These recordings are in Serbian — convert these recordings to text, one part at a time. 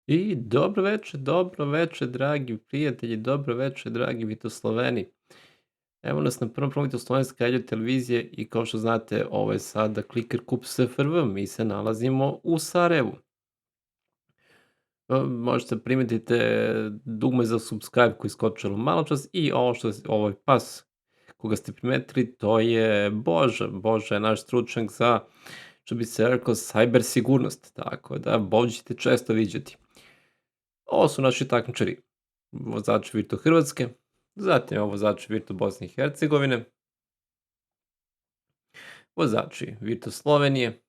I dobro veče, dragi prijatelji, dobro veče, dragi Vitosloveni. Evo nas na prvom programu Vitoslovenske radio televizije i kao što znate, ovo je sada Kliker Kup SFRV, mi se nalazimo u Sarajevu. Možete primetite dugme za subscribe koji je skočilo malo čas i ovo što ovaj pas koga ste primetili, to je Boža. Boža je naš stručnjak za, što bi se reklo, cyber sigurnost, tako da Božu ćete često viđati. Ovo su naši takmičari, vozači Virtu Hrvatske, zatim vozači Virtu Bosne i Hercegovine, vozači Virtu Slovenije,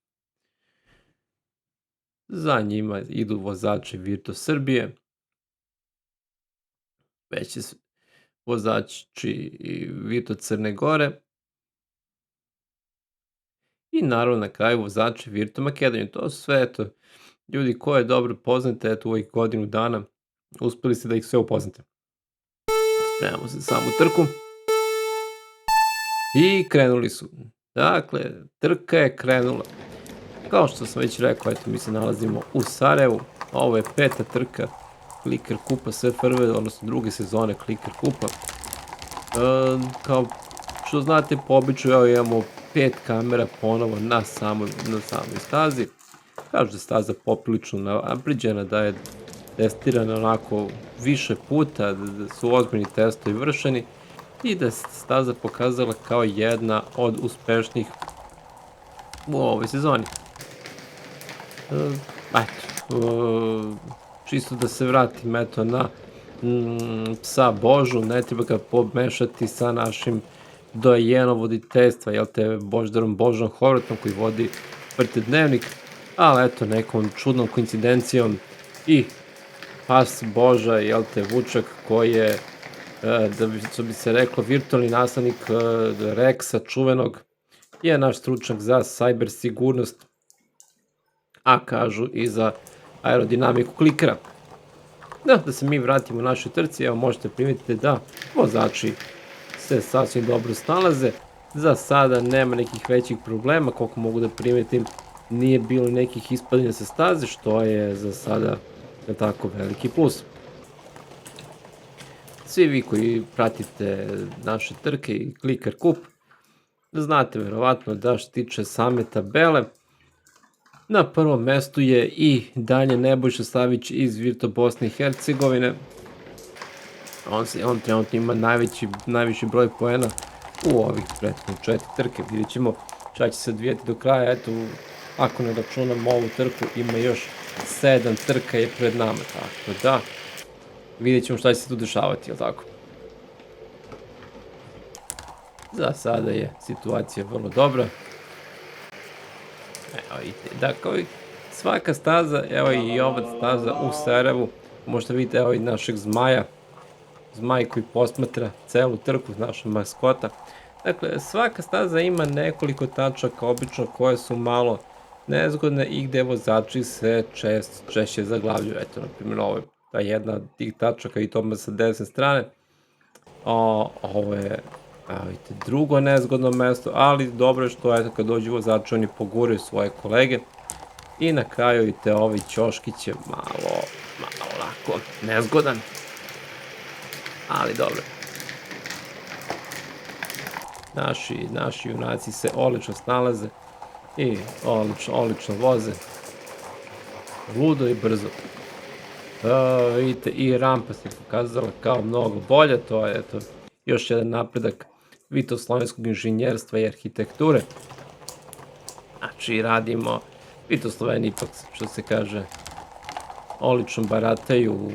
za njima idu vozači Virtu Srbije, veći vozači Virtu Crne Gore i naravno na kraju vozači Virtu Makedonije. To su sve ljudi koje dobro poznate, u ovih godinu dana uspeli ste da ih sve upoznate. Spremamo se samu trku i krenuli su. Dakle, trka je krenula. Kao što sam već rekao, mi se nalazimo u Sarajevu. Ovo je 5. trka Kliker Kupa SFRV, odnosno druge sezone Kliker Kupa. Kao što znate, po običaju imamo 5 kamera ponovo na samoj stazi. Kažu da je staza poprilično napređena, da je testirana onako više puta, da su ozbiljni testovi vršeni i da je staza pokazala kao jedna od uspešnijih u ovoj sezoni. Čisto da se vratim na psa Božu, ne treba ga pomešati sa našim dojenom voditeljstva, Boždarom Božom Horvatom koji vodi Vrtednevnik, ali nekom čudnom koincidencijom i pas Boža, Vučak koji je, što bi se reklo, virtualni nastavnik Reksa čuvenog, je naš stručnjak za cyber sigurnost, a kažu i za aerodinamiku klikera. Da se mi vratimo u našoj trci, evo možete primetiti da vozači se sasvim dobro snalaze, za sada nema nekih većih problema, koliko mogu da primetim, nije bilo nekih ispadanja sa staze, što je za sada tako veliki plus. Svi vi koji pratite naše trke i Kliker Kup, znate verovatno da što tiče same tabele, na prvom mestu je i dalje Nebojša Savić iz Virtu Bosne i Hercegovine. On trenutno ima najviši broj poena u ovih prethodnih 4 trke. Vidjet ćemo šta će se odvijeti do kraja. Ako ne računamo ovu trku, ima još 7 trka je pred nama. Tako da, vidjet ćemo šta će se tu dešavati, jel tako? Za sada je situacija vrlo dobra. Evo vidite, dakle, svaka staza, evo i ova staza u Sarajevu, možete vidjeti evo i našeg zmaja, zmaj koji posmatra celu trku, naša maskota. Dakle, svaka staza ima nekoliko tačaka, obično koje su malo nezgodne i gde vozači se češće zaglavljuju. Eto, na primjer, ovo je ta jedna od tih tačaka i to sa desne strane. Ovo je drugo nezgodno mesto, ali dobro je što kad dođu vozači oni poguraju svoje kolege i na kraju ovaj ćoškić je malo onako nezgodan, ali dobro. Naši junaci se odlično snalaze i odlično voze, ludo i brzo. Vidite, i rampa se pokazala kao mnogo bolja, to je još jedan napredak vitoslovenskog inženjerstva i arhitekture. Znači, radimo, Vitosloveni ipak, što se kaže, odlično barataju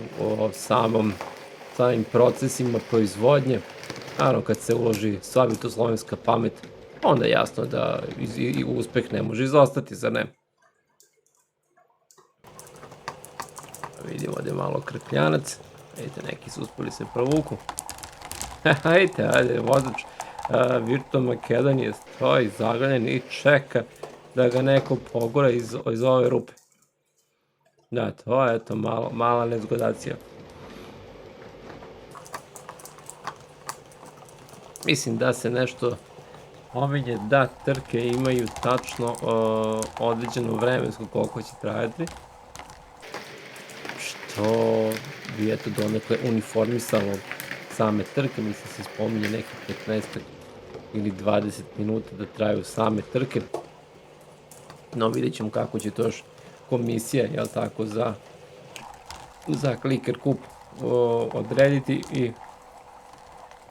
samim procesima proizvodnje. Naravno, kad se uloži sva vitoslovenska pamet, onda je jasno da i uspeh ne može izostati, zar ne? Vidimo ovdje malo krkljanac, vidite, neki su uspeli se provuku. Ajde, vozač Virtu Makedonije stoji zagaljen i čeka da ga neko pogura iz ove rupe. Da, to je mala nezgodacija. Mislim da se nešto pominje da trke imaju tačno određeno vremensko koliko će trajati. što bi eto donekle uniformisalo same trke, mislim se spominje nekih 15 ili 20 minuta da traju same trke, no vidjet ćemo kako će to još komisija, jel tako, za Clicker Cup odrediti i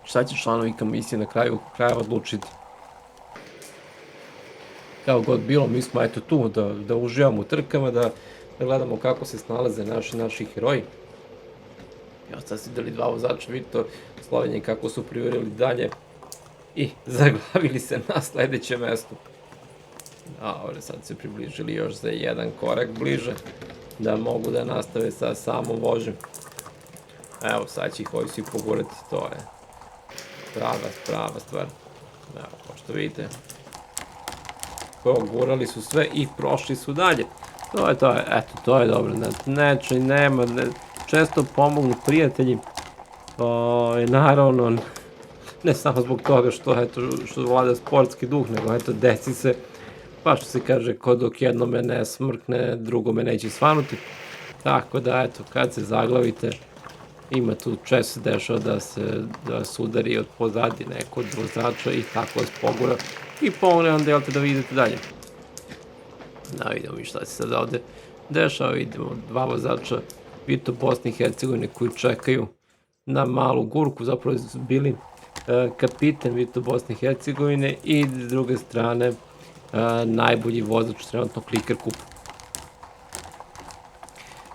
šta će članovi komisije na kraju kraja odlučiti. Kao god bilo, mi smo eto tu da uživamo u trkama, da gledamo kako se snalaze naši heroji. Ja sad si dali dva vozača, vidite Slovenije kako su privjerili dalje i zaglavili se na sledećem mestu. Ovdje sad se približili još za jedan korak bliže da mogu da nastave sa samom vožnjom. Evo sad će ih ovi svi pogurati, to je prava stvar. Evo, kao što vidite, pogurali su sve i prošli su dalje. To je dobro, znači nema, često pomognu prijatelji, naravno, ne samo zbog toga što vlada sportski duh, nego eto, desi se, pa što se kaže, ko dok jednome ne smrkne, drugome neće svanuti. Tako da, eto, kad se zaglavite, ima tu često se dešava da se udari od pozadi neko od vozača i tako vas pogura i pomogne onda, jel te, da vidite dalje. Da vidimo mi šta se sad ovde dešava, vidimo dva vozača Vito Bosne i Hercegovine koji čekaju na malu gurku, zapravo su bili kapiten Vito Bosne i Hercegovine i s druge strane najbolji vozač trenutno Clicker Cup.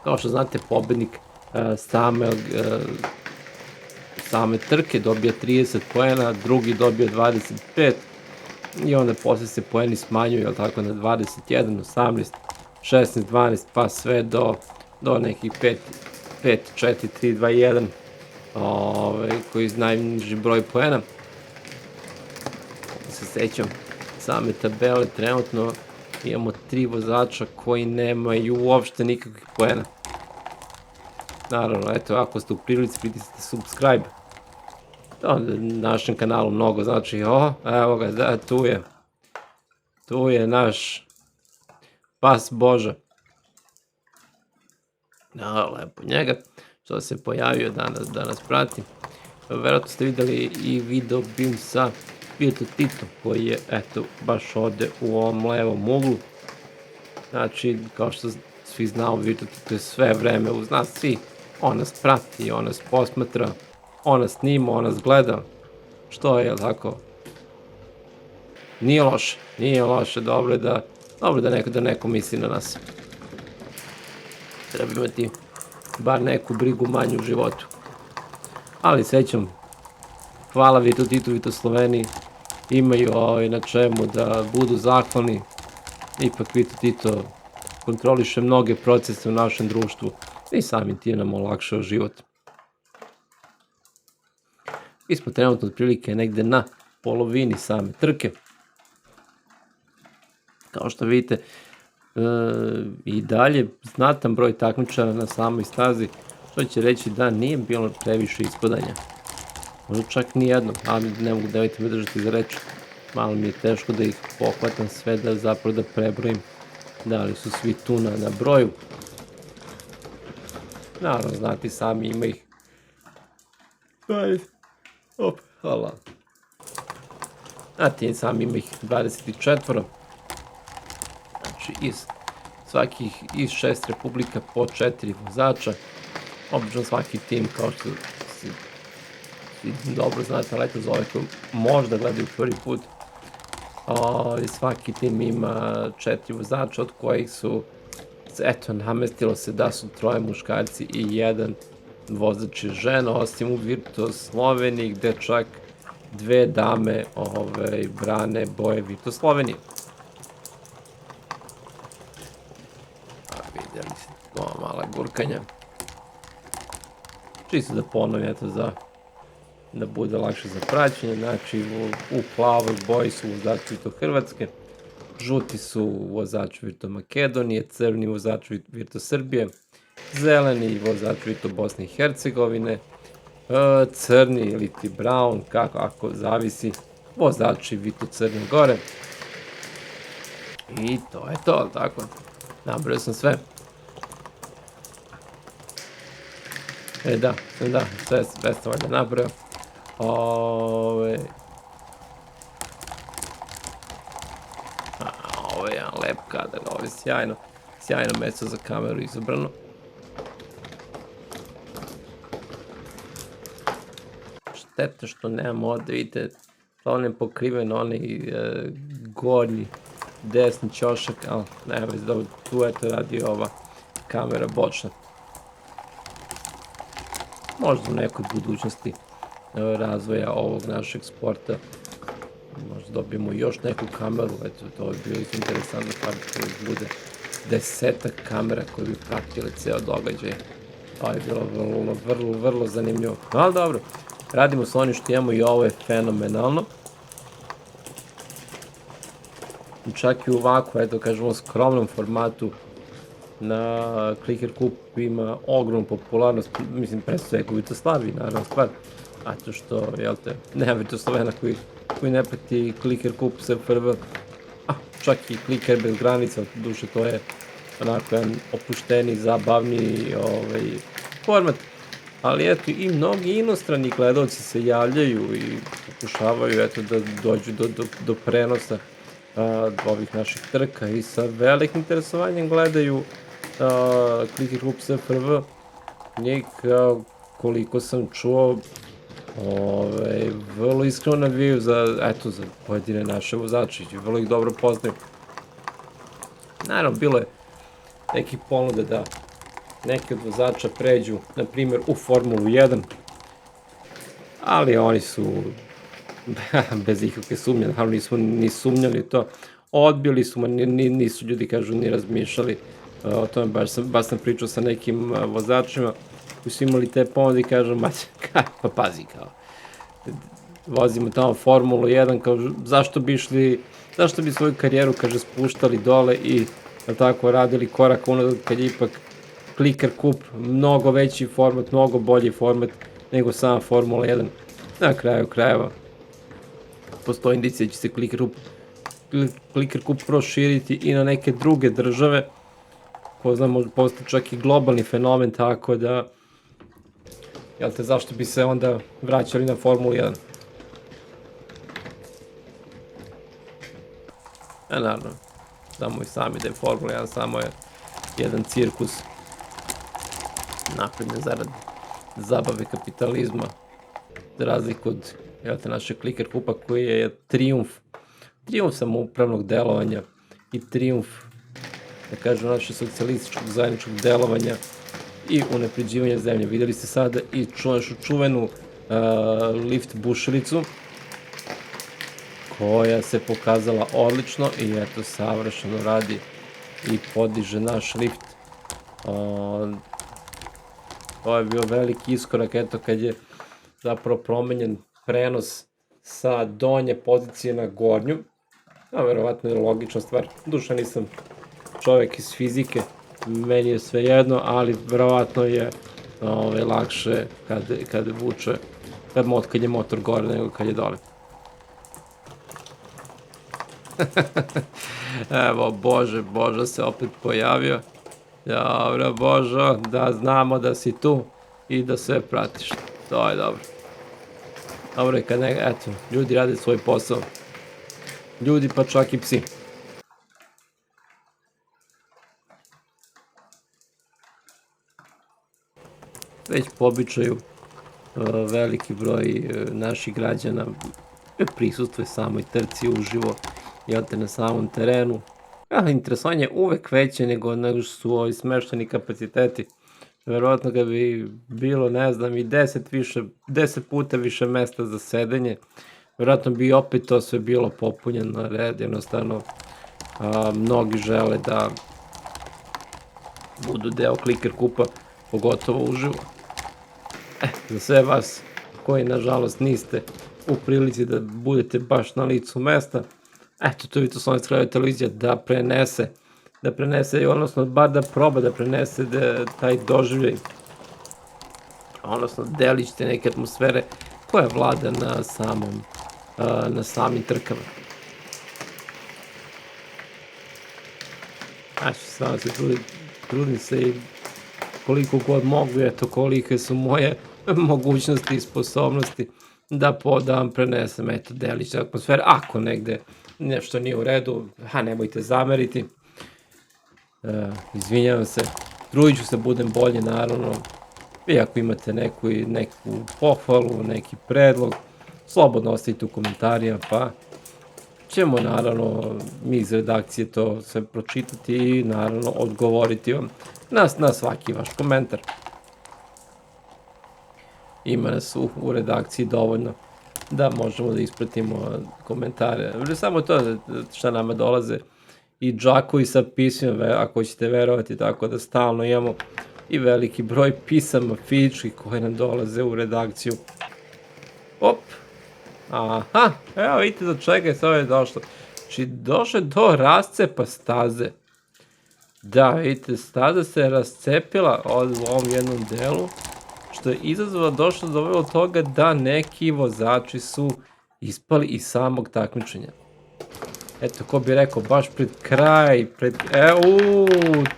Kao što znate, pobednik same trke dobija 30 poena, drugi dobija 25 i onda posle se poeni smanjuju, jel tako, na 21, 18, 16, 12, pa sve do nekih 5, 4, 3, 2, 1, koji je najniži broj poena. Se sećam same tabele, trenutno imamo 3 vozača koji nemaju uopšte nikakvih poena. Naravno, eto, ako ste u prilici, pritisnite subscribe. To našem kanalu mnogo znači. Evo ga, da, tu je naš pas Boža. Lepo njega, što se pojavio da nas prati. Verovatno ste videli i video bim sa Virtu Titom, koji je, eto, baš ovde u ovom levom uglu. Znači, kao što svi znamo, Virtu Tito je sve vreme uz nas, svi. On nas prati, on nas posmatra, on nas snima, on nas gleda. Što je, tako? Nije loše, dobro je da neko misli na nas. Treba imati bar neku brigu manju u životu. Ali sećam, hvala Vito Titu, Vito Sloveniji, imaju na čemu da budu zahvalni. Ipak Vito Tito kontroliše mnoge procese u našem društvu i samim tim nam olakšao život. Mi smo trenutno otprilike negde na polovini same trke. Kao što vidite, i dalje znatan broj takmičara na samoj stazi, što će reći da nije bilo previše ispadanja. Možda čak ni jedno, ali ne mogu, nemojte me držati za reč. Malo mi je teško da ih pohvatam sve, zapravo da prebrojim da li su svi tu na broju. Naravno, znate sami, ima ih 20, hvala. Znate sami, ima ih 24. Znači iz 6 republika po 4 vozača. Obično svaki tim, kao što si dobro znate, ali eto za ove koji možda gledaju prvi put, svaki tim ima 4 vozača, od kojih su, eto, namestilo se da su 3 muškarci i 1 vozač je žena, osim u Virtu Sloveniji, gde čak 2 dame brane boje Virtu Slovenije. Vidjeli ste, ova mala gurkanja. Čisto da ponovim, eto, da bude lakše za praćenje, znači u plavoj boji su vozači Virtu Hrvatske, žuti su vozač Virtu Makedonije, crni vozač Virtu Srbije, zeleni vozač Virtu Bosne i Hercegovine, crni ili ti brown, kako, ako zavisi, vozači Virtu Crne Gore. I to je to, tako, nabrao sam sve. Da, sve sam valjda nabrao. Ove, ovo je jedan lep kadar, ovo je sjajno mesto za kameru izabrano. Šteta što nemamo ovde, vidite, on je pokriven onaj gornji desni ćošak, ali nema veze, dobro, tu eto radi ova kamera bočna. Možda u nekoj budućnosti razvoja ovog našeg sporta možda dobijemo još neku kameru, eto, to bi bilo interesantno kad bude 10 kamera koje bi pratile ceo događaj. To je bilo vrlo zanimljivo. Ali dobro, radimo sa onim što imamo i ovo je fenomenalno. Čak i u ovako, eto kažemo, skromnom formatu na Clicker Cup ima ogromnu popularnost, mislim, pre svega u Jugoslaviji, naravno stvar, a to što, jel te, nema Jugoslovena koji ne prati Clicker Cup SFRV, čak i Clicker bez granica, duše to je onako jedan opušteni, zabavni format, ali eto i mnogi inostrani gledalci se javljaju i pokušavaju eto da dođu do prenosa ovih naših trka i sa velikim interesovanjem gledaju Clicker Cup SFRV. Njih, koliko sam čuo, vrlo iskreno navijaju za pojedine naše vozače i vrlo ih dobro poznaju. Naravno, bilo je neki ponude da neki od vozača pređu, na primjer, u Formulu 1, ali oni su bez ikakve sumnje, naravno nismo ni sumnjali to, odbili su, nisu ljudi, kažu, ni razmišljali o tome, baš sam pričao sa nekim vozačima koji su imali te ponude i kažu, pa pazi, kao, vozimo tamo Formulu 1, kao, zašto bi svoju karijeru, kaže, spuštali dole i tako radili korak unazad kad je ipak Clicker Cup mnogo veći format, mnogo bolji format nego sama Formula 1. Na kraju krajeva postoji indicija da će se Clicker Cup proširiti i na neke druge države, ko zna, može postati čak i globalni fenomen, tako da, jel te, zašto bi se onda vraćali na Formulu 1? Naravno, znamo i sami da je Formula 1 samo je jedan cirkus napravljen zarad zabave kapitalizma, za razliku od našeg Clicker Cupa koji je trijumf samoupravnog delovanja i trijumf, da kažem, našeg socijalističkog zajedničkog delovanja i unapređivanja zemlje. Videli ste sada i čuvenu lift bušilicu koja se pokazala odlično i eto, savršeno radi i podiže naš lift. To je bio veliki iskorak, eto, kad je zapravo promenjen prenos sa donje pozicije na gornju. Verovatno je logična stvar. Duša, nisam čovek iz fizike, meni je sve jedno, ali verovatno je lakše kad vuče, kad je motor gore nego kad je dole. Evo, Božo se opet pojavio. Dobro, Božo, da znamo da si tu i da sve pratiš. To je dobro. Dobro je kad eto, ljudi rade svoj posao. Ljudi, pa čak i psi. Već po običaju veliki broj naših građana prisustvuje samoj trci uživo, jel te, na samom terenu. Interesovanje je uvek veće nego što su ovi smešteni kapaciteti. Verovatno kad bi bilo, ne znam, i 10 puta više mesta za sedenje, verovatno bi opet to sve bilo popunjeno na red, jednostavno mnogi žele da budu deo Clicker Cupa, pogotovo uživo. Za sve vas koji, nažalost, niste u prilici da budete baš na licu mesta, eto, tu vidite Slovenska radiotelevizija da prenese, odnosno bar da proba da prenese taj doživljaj, odnosno delić te neke atmosfere koja vlada na samim trkama. Znači, stvarno se trudim se i koliko god mogu, eto kolike su moje mogućnosti i sposobnosti da vam prenesem, eto, delić atmosfere. Ako negde nešto nije u redu, nemojte zameriti. Izvinjavam se, trudit ću se budem bolji, naravno. Vi ako imate neku pohvalu, neki predlog, slobodno ostavite u komentarima, pa ćemo naravno mi iz redakcije to sve pročitati i naravno odgovoriti vam na svaki vaš komentar. Ima nas u redakciji dovoljno da možemo da ispratimo komentare. Samo to šta nama dolaze i džakovi sa pismima, ako ćete verovati, tako da stalno imamo i veliki broj pisama fizičkih koje nam dolaze u redakciju. Aha, evo vidite do čega je sve došlo. Znači došlo je do rascepa staze. Da, vidite, staza se rascepila u ovom jednom delu, što je došlo do toga da neki vozači su ispali iz samog takmičenja. Eto, ko bi rekao, baš pred kraj,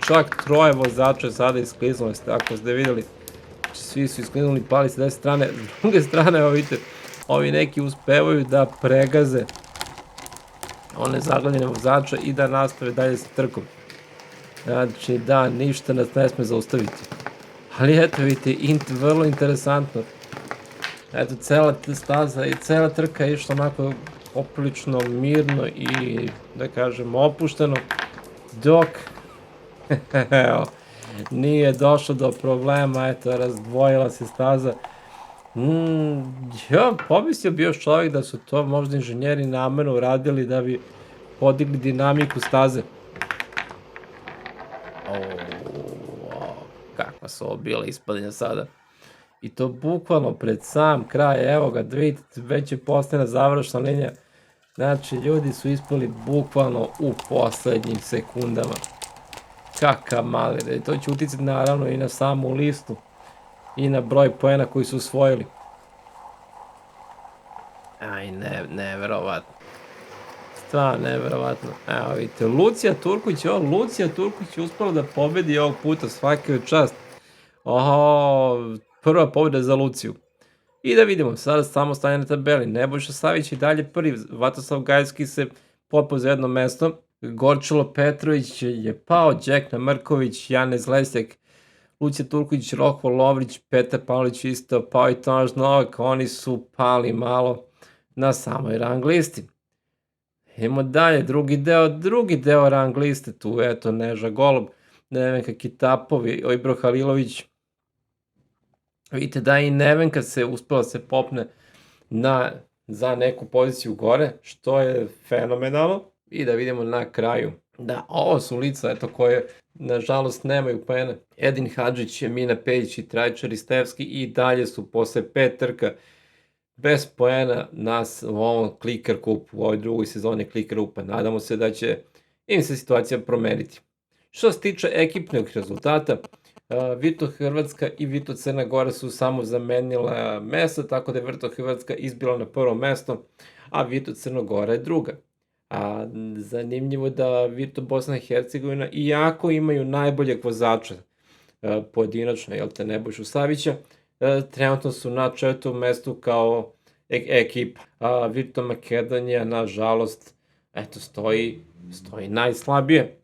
čak 3 vozača sada iskliznuli, ako ste vidjeli, svi su iskliznuli, pali s 10 strane, s druge strane, evo vidite, ovi neki uspevaju da pregaze one zaglavljene vozače i da nastave dalje sa trkom. Znači da, ništa nas ne sme zaustaviti. Ali eto vidite, vrlo interesantno. Eto, cela staza i cela trka je išla onako poprilično mirno i, da kažem, opušteno, dok nije došlo do problema, eto, razdvojila se staza. Pomislio bi još čovjek da su to možda inženjeri namerno uradili da bi podigli dinamiku staze. Kakva su ovo bile ispadanja sada. I to bukvalno pred sam kraj, evo ga, vidite, već je postavljena završna linija. Znači, ljudi su ispali bukvalno u poslednjim sekundama. Kakav mali red. To će uticati naravno i na samu listu i na broj poena koji su osvojili. Aj, neverovatno. Stvarno neverovatno. Evo vidite, Lucija Turković je uspela da pobedi ovog puta, svaka joj čast. Prva pobjeda za Luciju. I da vidimo, sada samo stanje na tabeli. Nebojša Savić je dalje prvi, Vatoslav Gajski se popao za jedno mesto, Gorčilo Petrović je pao, Đekna Mrković, Janez Lesjak, Lucija Turković, Roko Lovrić, Petar Pavlić isto pao i Tomaš Novak, oni su pali malo na samoj rang listi. Idemo dalje, drugi deo rang liste, tu eto Neža Golob, Nevenka Kitapov, Ibro Halilović. Vidite da i Nevenka se uspela se popne za neku poziciju gore, što je fenomenalno. I da vidimo na kraju. Da, ovo su lica, eto, koje nažalost nemaju poene. Edin Hadžić, Mina Pejić i Trajčar Istevski i dalje su posle 5 trka bez poena nas u ovom Clicker Cupu, u ovoj drugoj sezoni Clicker Cupa. Nadamo se da će im se situacija promeniti. Što se tiče ekipnog rezultata, Virtu Hrvatska i Virtu Crna Gora su samo zamenila mesta, tako da je Virtu Hrvatska izbila na prvo mesto, a Virtu Crna Gora je druga. Zanimljivo da Virtu Bosna i Hercegovina, iako imaju najboljeg vozača pojedinačno, Nebojšu Savića, trenutno su na 4. mestu kao ekipa. Virtu Makedonija, nažalost, stoji najslabije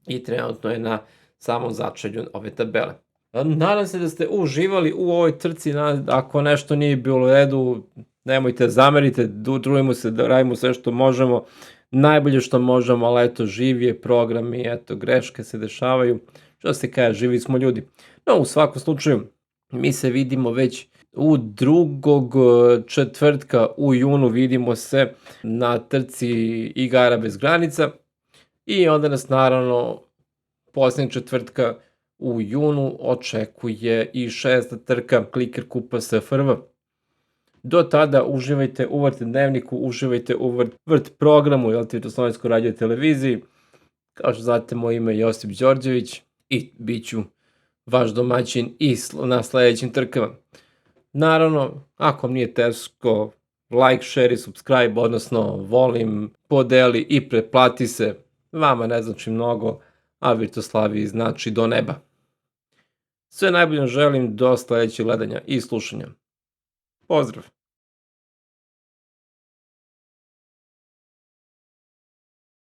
i trenutno je na samom začelju ove tabele. Nadam se da ste uživali u ovoj trci, ako nešto nije bilo u redu, nemojte zamerite, trudimo se da radimo sve što možemo, najbolje što možemo, ali eto, živ je program i eto, greške se dešavaju, što se kaže, živi smo ljudi. No, u svakom slučaju, mi se vidimo već u 2. četvrtka u junu, vidimo se na trci Igara bez granica i onda nas naravno posljednjeg četvrtka u junu očekuje i 6. trka Clicker Kupa SFRV. Do tada uživajte u Vrt dnevniku, uživajte u Vrt programu, Vjetoslovenskoj radio televiziji. Kao što znate, moje ime je Josip Đorđević i bit ću vaš domaćin i na sledećim trkama. Naravno, ako vam nije teško, like, share i subscribe, odnosno volim, podeli i pretplati se. Vama ne znači mnogo, a Virtoslaviji znači do neba. Sve najbolje želim do sledećeg gledanja i slušanja. Pozdrav!